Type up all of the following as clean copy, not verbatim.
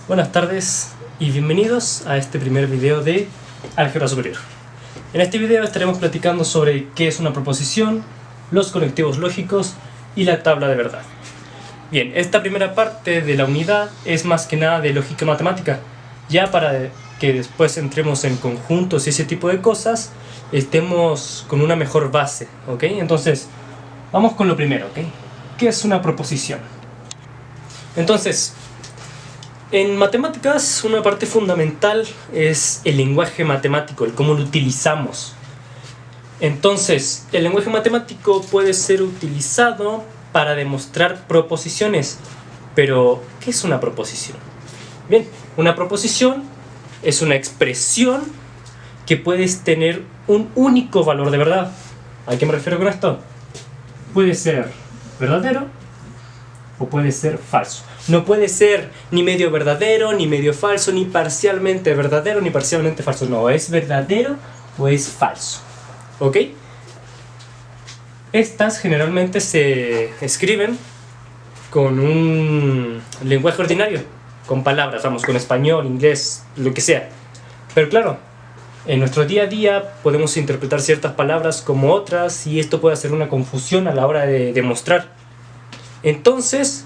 Buenas tardes y bienvenidos a este primer video de Álgebra Superior. En este video estaremos platicando sobre qué es una proposición, los conectivos lógicos y la tabla de verdad. Bien, esta primera parte de la unidad es más que nada de lógica matemática, ya para que después entremos en conjuntos y ese tipo de cosas, estemos con una mejor base, ¿ok? Entonces, vamos con lo primero, ¿ok? ¿Qué es una proposición? Entonces, en matemáticas, una parte fundamental es el lenguaje matemático, el cómo lo utilizamos. Entonces, el lenguaje matemático puede ser utilizado para demostrar proposiciones. Pero, ¿qué es una proposición? Bien, una proposición es una expresión que puedes tener un único valor de verdad. ¿A qué me refiero con esto? Puede ser verdadero o puede ser falso. No puede ser ni medio verdadero, ni medio falso, ni parcialmente verdadero, ni parcialmente falso. No, es verdadero o es falso. ¿Ok? Estas generalmente se escriben con un lenguaje ordinario, con palabras, vamos, con español, inglés, lo que sea. Pero claro, en nuestro día a día podemos interpretar ciertas palabras como otras y esto puede hacer una confusión a la hora de demostrar. Entonces,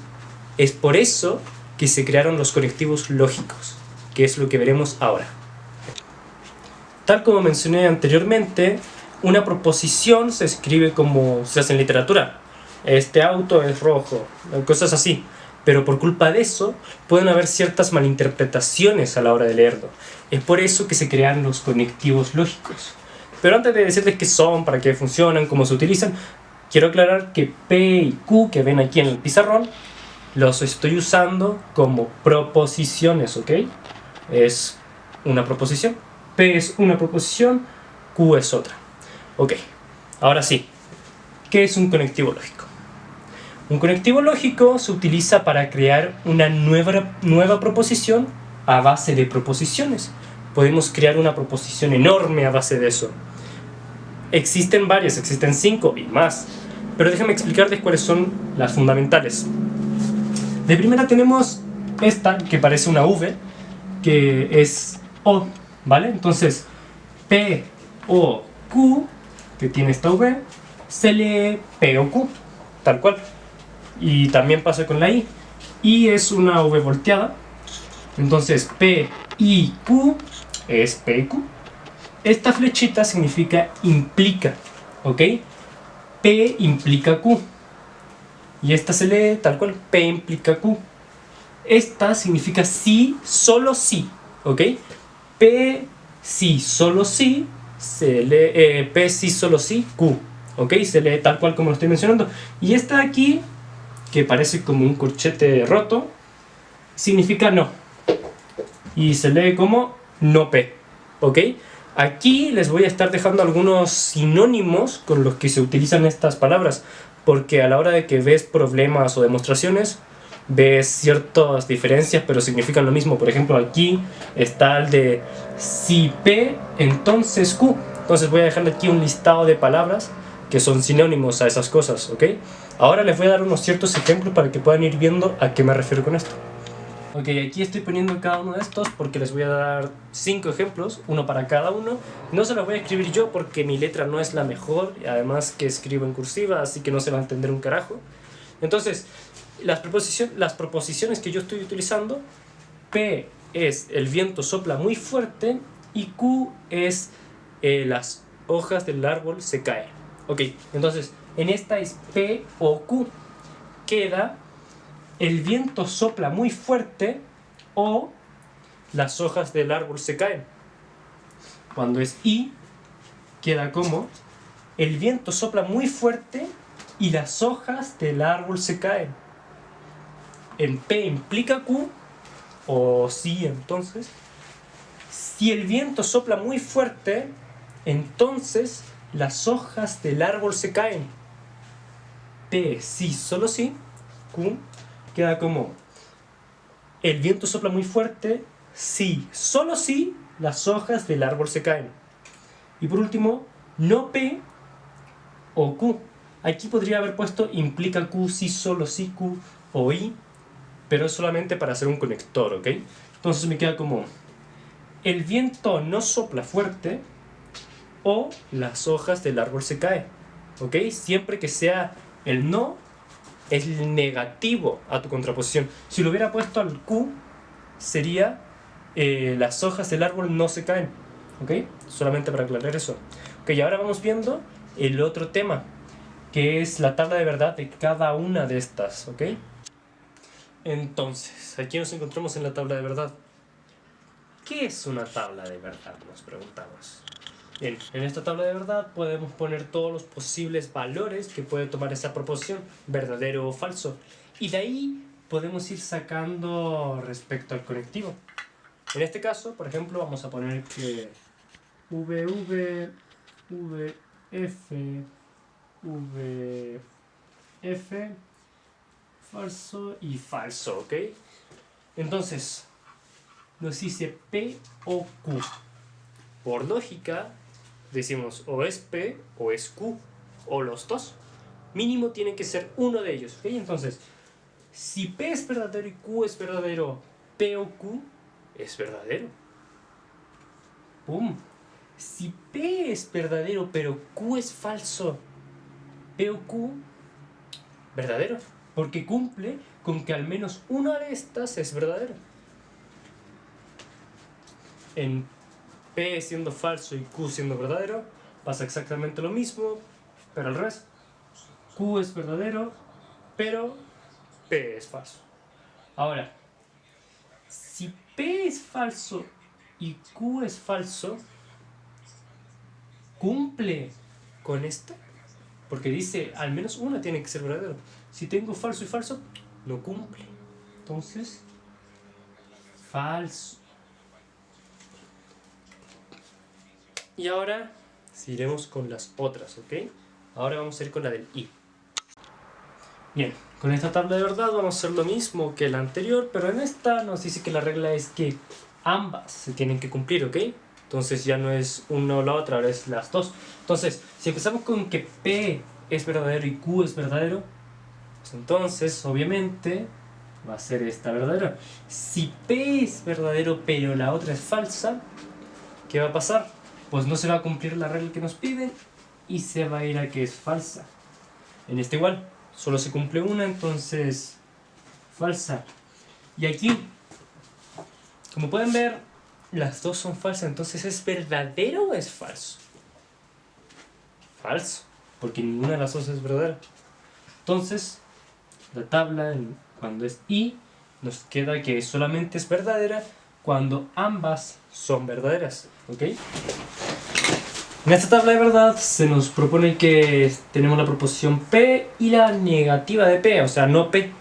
es por eso que se crearon los conectivos lógicos, que es lo que veremos ahora. Tal como mencioné anteriormente, una proposición se escribe como se hace en literatura. Este auto es rojo, cosas así. Pero por culpa de eso, pueden haber ciertas malinterpretaciones a la hora de leerlo. Es por eso que se crearon los conectivos lógicos. Pero antes de decirles qué son, para qué funcionan, cómo se utilizan, quiero aclarar que P y Q, que ven aquí en el pizarrón, los estoy usando como proposiciones, ¿ok? Es una proposición. P es una proposición, Q es otra. Ok, ahora sí. ¿Qué es un conectivo lógico? Un conectivo lógico se utiliza para crear una nueva proposición a base de proposiciones. Podemos crear una proposición enorme a base de eso. Existen varias, existen 5 y más. Pero déjame explicarles cuáles son las fundamentales. De primera tenemos esta, que parece una V, que es O, ¿vale? Entonces, P, O, Q, que tiene esta V, se lee P o Q, tal cual. Y también pasa con la I. I es una V volteada. Entonces, P, I, Q es P y Q. Esta flechita significa implica, ¿ok? P implica Q. Y esta se lee tal cual, P implica Q. Esta significa sí, solo sí, ¿ok? P, sí, solo sí, se lee P, sí, solo sí, Q, ¿ok? Se lee tal cual como lo estoy mencionando. Y esta de aquí, que parece como un corchete roto, significa no. Y se lee como no P, ¿ok? Aquí les voy a estar dejando algunos sinónimos con los que se utilizan estas palabras, porque a la hora de que ves problemas o demostraciones, ves ciertas diferencias, pero significan lo mismo. Por ejemplo, aquí está el de si P, entonces Q. Entonces voy a dejarle aquí un listado de palabras que son sinónimos a esas cosas, ¿ok? Ahora les voy a dar unos ciertos ejemplos para que puedan ir viendo a qué me refiero con esto. Ok, aquí estoy poniendo cada uno de estos porque les voy a dar 5 ejemplos, uno para cada uno. No se los voy a escribir yo porque mi letra no es la mejor, y además que escribo en cursiva, así que no se va a entender un carajo. Entonces, las proposiciones que yo estoy utilizando, P es el viento sopla muy fuerte y Q es las hojas del árbol se caen. Ok, entonces, en esta es P o Q. Queda el viento sopla muy fuerte o las hojas del árbol se caen. Cuando es I, queda como el viento sopla muy fuerte y las hojas del árbol se caen. En P implica Q, o sí, entonces, si el viento sopla muy fuerte, entonces las hojas del árbol se caen. P, sí, solo sí, Q, queda como el viento sopla muy fuerte, sí, solo sí, las hojas del árbol se caen. Y por último, no P o Q. Aquí podría haber puesto implica Q, sí, solo sí, Q o I, pero es solamente para hacer un conector, ¿ok? Entonces me queda como: el viento no sopla fuerte o las hojas del árbol se caen. ¿Ok? Siempre que sea el no, es el negativo a tu contraposición. Si lo hubiera puesto al Q, sería las hojas del árbol no se caen. ¿Ok? Solamente para aclarar eso. Ok, ahora vamos viendo el otro tema, que es la tabla de verdad de cada una de estas. ¿Ok? Entonces, aquí nos encontramos en la tabla de verdad. ¿Qué es una tabla de verdad?, nos preguntamos. Bien, en esta tabla de verdad podemos poner todos los posibles valores que puede tomar esa proposición, verdadero o falso. Y de ahí podemos ir sacando respecto al conectivo. En este caso, por ejemplo, vamos a poner que VF, VF, falso y falso, ¿ok? Entonces, nos dice P o Q. Por lógica, decimos o es P o es Q, o los dos. Mínimo tiene que ser uno de ellos, ¿ok? Entonces, si P es verdadero y Q es verdadero, P o Q es verdadero. ¡Pum! Si P es verdadero pero Q es falso, P o Q, verdadero. Porque cumple con que al menos una de estas es verdadera. En P siendo falso y Q siendo verdadero, pasa exactamente lo mismo, pero al revés. Q es verdadero, pero P es falso. Ahora, si P es falso y Q es falso, ¿cumple con esto? Porque dice, al menos una tiene que ser verdadero. Si tengo falso y falso, no cumple. Entonces, falso. Y ahora seguiremos con las otras, ¿ok? Ahora vamos a ir con la del I. Bien, con esta tabla de verdad vamos a hacer lo mismo que la anterior, pero en esta nos dice que la regla es que ambas se tienen que cumplir, ¿ok? Entonces ya no es una o la otra, ahora es las dos. Entonces, si empezamos con que P es verdadero y Q es verdadero, pues entonces, obviamente, va a ser esta verdadera. Si P es verdadero pero la otra es falsa, ¿qué va a pasar? Pues no se va a cumplir la regla que nos piden y se va a ir a que es falsa. En este igual, solo se cumple una, entonces falsa. Y aquí, como pueden ver, las dos son falsas, entonces ¿es verdadero o es falso? Falso, porque ninguna de las dos es verdadera. Entonces, la tabla, cuando es I, nos queda que solamente es verdadera cuando ambas son verdaderas, ¿ok? En esta tabla de verdad se nos propone que tenemos la proposición P y la negativa de P, o sea, no P.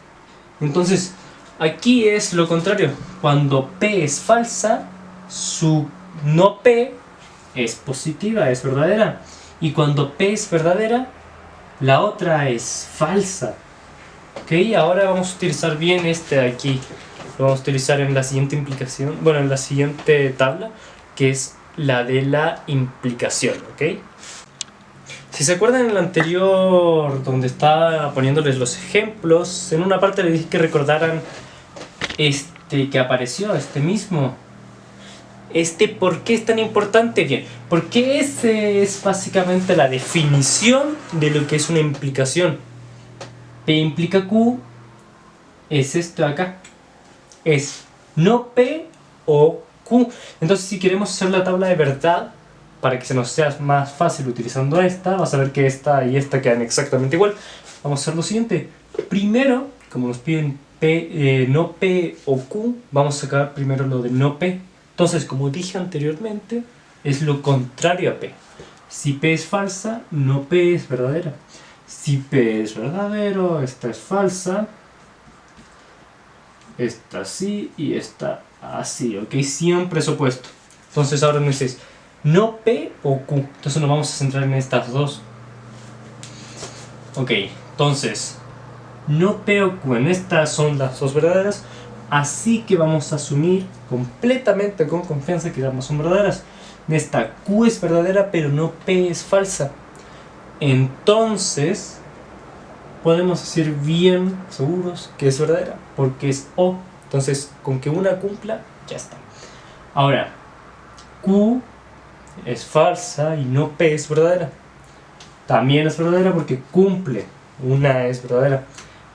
Entonces, aquí es lo contrario. Cuando P es falsa, su no P es positiva, es verdadera. Y cuando P es verdadera, la otra es falsa. Ok, ahora vamos a utilizar bien este de aquí. Lo vamos a utilizar en la siguiente implicación, bueno, en la siguiente tabla, que es la de la implicación, ¿ok? Si se acuerdan en el anterior, donde estaba poniéndoles los ejemplos, en una parte les dije que recordaran que apareció, mismo. ¿Por qué es tan importante? Bien, porque ese es básicamente la definición de lo que es una implicación. P implica Q es esto de acá. Es no P o Q. Entonces, si queremos hacer la tabla de verdad, para que se nos sea más fácil utilizando esta, vas a ver que esta y esta quedan exactamente igual. Vamos a hacer lo siguiente. Primero, como nos piden no P o Q, vamos a sacar primero lo de no P. Entonces, como dije anteriormente, es lo contrario a P. Si P es falsa, no P es verdadera. Si P es verdadero, esta es falsa. Esta así y esta así, ¿ok? Siempre es opuesto. Entonces ahora nos dices no P o Q. Entonces nos vamos a centrar en estas dos. Ok, entonces no P o Q, en estas son las dos verdaderas. Así que vamos a asumir completamente con confianza que ambas son verdaderas. Esta Q es verdadera pero no P es falsa. Entonces podemos decir bien seguros que es verdadera, porque es O. Entonces, con que una cumpla, ya está. Ahora, Q es falsa y no P es verdadera. También es verdadera porque cumple. Una es verdadera.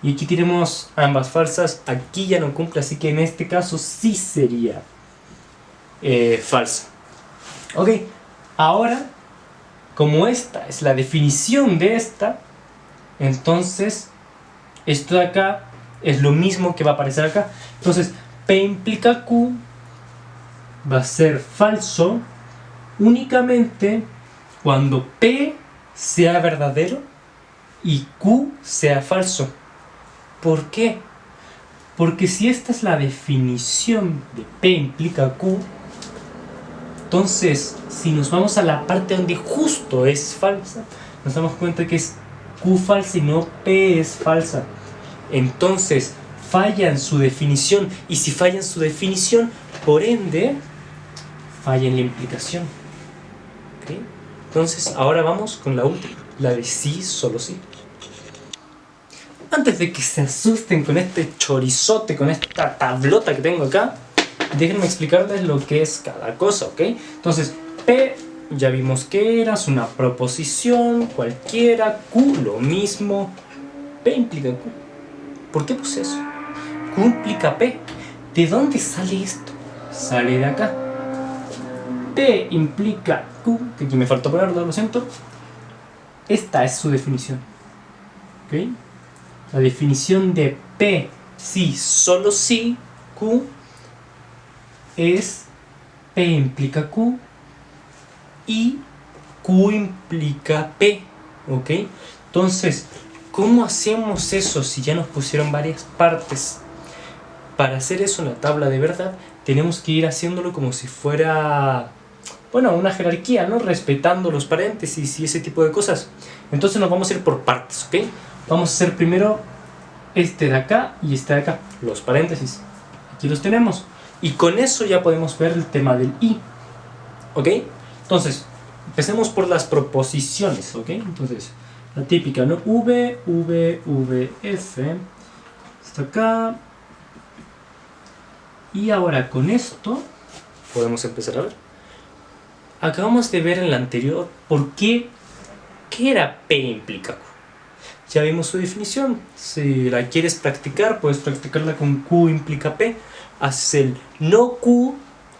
Y aquí tenemos ambas falsas. Aquí ya no cumple, así que en este caso sí sería falsa. Ok, ahora, como esta es la definición de esta, entonces esto de acá es lo mismo que va a aparecer acá. Entonces, P implica Q va a ser falso únicamente cuando P sea verdadero y Q sea falso. ¿Por qué? Porque si esta es la definición de P implica Q, entonces si nos vamos a la parte donde justo es falsa, nos damos cuenta que es Q falsa y no P es falsa. Entonces falla en su definición, y si falla en su definición, por ende falla en la implicación. ¿Okay? Entonces ahora vamos con la última, la de sí, solo sí. Antes de que se asusten con este chorizote, con esta tablota que tengo acá, déjenme explicarles lo que es cada cosa, ¿ok? Entonces, P ya vimos que era, es una proposición cualquiera, Q lo mismo, P implica Q. ¿Por qué puse eso? Q implica P. ¿De dónde sale esto? Sale de acá. P implica Q, que aquí me faltó ponerlo, lo siento. Esta es su definición, ¿ok? La definición de P, sí, solo sí, Q, es P implica Q y Q implica P, ¿ok? Entonces, ¿cómo hacemos eso si ya nos pusieron varias partes? Para hacer eso en la tabla de verdad, tenemos que ir haciéndolo como si fuera, bueno, una jerarquía, ¿no? Respetando los paréntesis y ese tipo de cosas. Entonces nos vamos a ir por partes, ¿ok? Vamos a hacer primero este de acá y este de acá, los paréntesis. Aquí los tenemos. Y con eso ya podemos ver el tema del i. ¿Ok? Entonces, empecemos por las proposiciones, ¿ok? Entonces, la típica, ¿no? V, V, V, F. Está acá. Y ahora con esto podemos empezar a ver. Acabamos de ver en la anterior por qué era P implica Q. Ya vimos su definición. Si la quieres practicar, puedes practicarla con Q implica P. Haces el no Q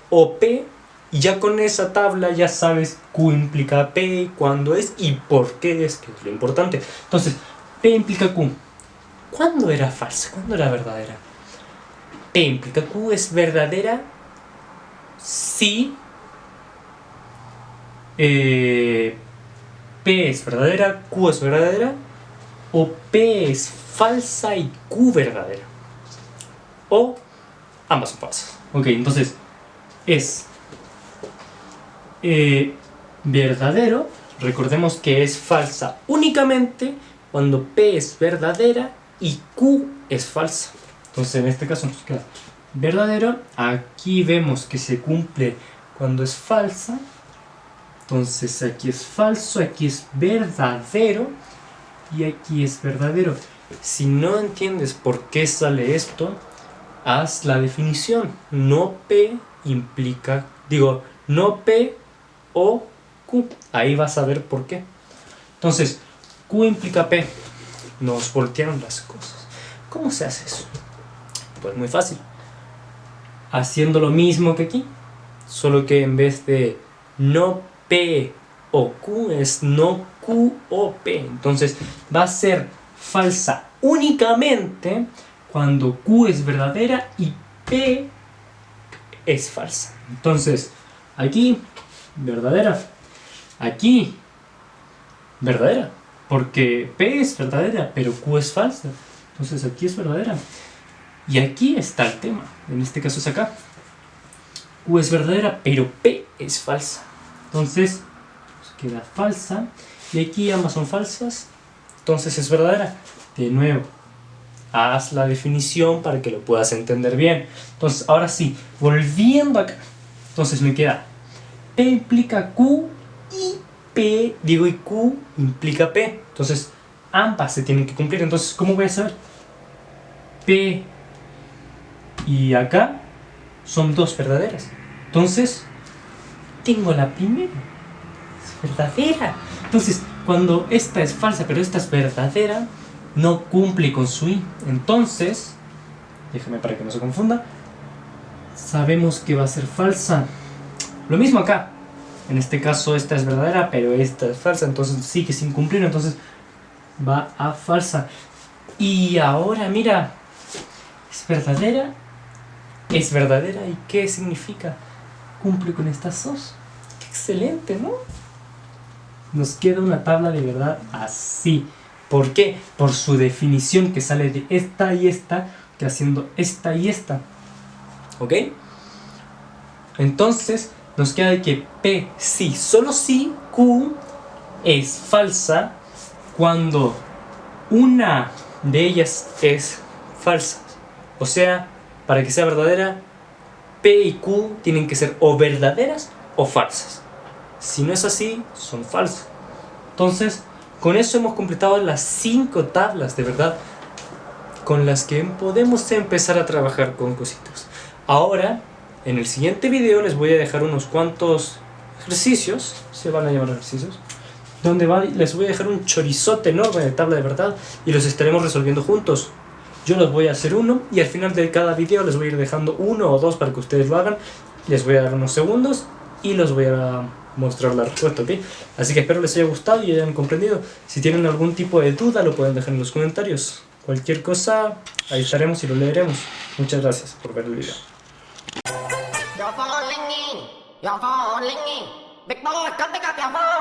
o P y ya con esa tabla ya sabes Q implica P, cuándo es y por qué es, que es lo importante. Entonces, P implica Q. ¿Cuándo era falsa? ¿Cuándo era verdadera? P implica Q es verdadera si P es verdadera, Q es verdadera, o P es falsa y Q verdadera, o ambas son falsas. Ok, entonces es verdadero. Recordemos que es falsa únicamente cuando P es verdadera y Q es falsa. Entonces en este caso nos queda verdadero. Aquí vemos que se cumple cuando es falsa. Entonces aquí es falso, aquí es verdadero y aquí es verdadero. Si no entiendes por qué sale esto, haz la definición. No P implica, no P o Q. Ahí vas a ver por qué. Entonces, Q implica P. Nos voltearon las cosas. ¿Cómo se hace eso? Pues muy fácil. Haciendo lo mismo que aquí, solo que en vez de no P o Q es no Q o P. Entonces va a ser falsa únicamente cuando Q es verdadera y P es falsa. Entonces aquí verdadera, aquí verdadera, porque P es verdadera pero Q es falsa. Entonces aquí es verdadera. Y aquí está el tema, en este caso es acá. Q es verdadera, pero P es falsa. Entonces, queda falsa. Y aquí ambas son falsas. Entonces es verdadera. De nuevo, haz la definición para que lo puedas entender bien. Entonces, ahora sí, volviendo acá. Entonces me queda P implica Q y y Q implica P. Entonces, ambas se tienen que cumplir. Entonces, ¿cómo voy a saber? P Y acá son dos verdaderas. Entonces, tengo la primera. Es verdadera. Entonces, cuando esta es falsa, pero esta es verdadera, no cumple con su i. Entonces, déjame para que no se confunda. Sabemos que va a ser falsa. Lo mismo acá. En este caso esta es verdadera, pero esta es falsa. Entonces sigue sin cumplir. Entonces va a falsa. Y ahora mira. Es verdadera. Es verdadera. ¿Y qué significa? Cumple con estas dos. Qué excelente, ¿no? Nos queda una tabla de verdad así. ¿Por qué? Por su definición que sale de esta y esta, que haciendo esta y esta. ¿Ok? Entonces nos queda que P sí, solo si Q es falsa cuando una de ellas es falsa. O sea, para que sea verdadera, P y Q tienen que ser o verdaderas o falsas. Si no es así, son falsas. Entonces, con eso hemos completado las 5 tablas de verdad con las que podemos empezar a trabajar con cositas. Ahora, en el siguiente video les voy a dejar unos cuantos ejercicios, se van a llamar ejercicios, donde les voy a dejar un chorizote enorme de tabla de verdad y los estaremos resolviendo juntos. Yo los voy a hacer uno y al final de cada video les voy a ir dejando 1 o 2 para que ustedes lo hagan. Les voy a dar unos segundos y los voy a mostrar la respuesta, ¿ok? Así que espero les haya gustado y hayan comprendido. Si tienen algún tipo de duda lo pueden dejar en los comentarios. Cualquier cosa, ahí estaremos y lo leeremos. Muchas gracias por ver el video. You're falling in. Big boy, come pick up your phone.